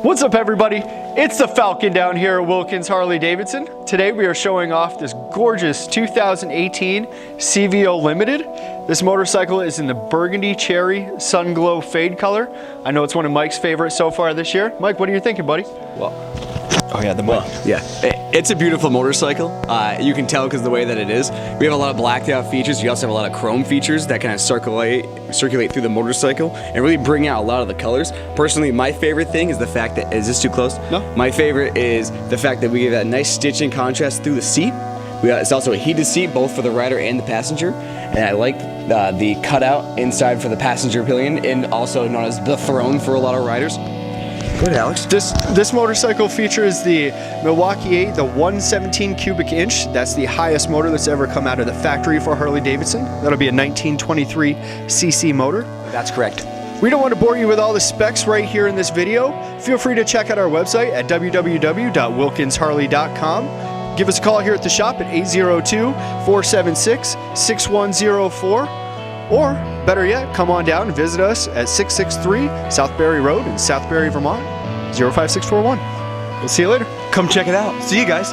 What's up, everybody? It's the Falcon down here at Wilkins Harley-Davidson. Today we are showing off this gorgeous 2018 CVO Limited. This motorcycle is in the Burgundy Cherry Sunglo Fade color. I know it's one of Mike's favorites so far this year. Mike, what are you thinking, buddy? Oh yeah, the mic. Yeah, it's a beautiful motorcycle. You can tell because the way that it is. We have a lot of blacked out features. We also have a lot of chrome features that kind of circulate through the motorcycle and really bring out a lot of the colors. Personally, my favorite thing is the fact that, is this too close? No. My favorite is the fact that we give that nice stitching contrast through the seat. It's also a heated seat, both for the rider and the passenger. And I like the cutout inside for the passenger pillion, and also known as the throne for a lot of riders. Go ahead, Alex. This motorcycle features the Milwaukee Eight, the 117 cubic inch. That's the highest motor that's ever come out of the factory for Harley-Davidson. That'll be a 1923 cc motor. That's correct. We don't want to bore you with all the specs right here in this video. Feel free to check out our website at www.wilkinsharley.com. Give us a call here at the shop at 802-476-6104. Or, better yet, come on down and visit us at 663 South Barre Road in South Barre, Vermont, 05641. We'll see you later. Come check it out. See you guys.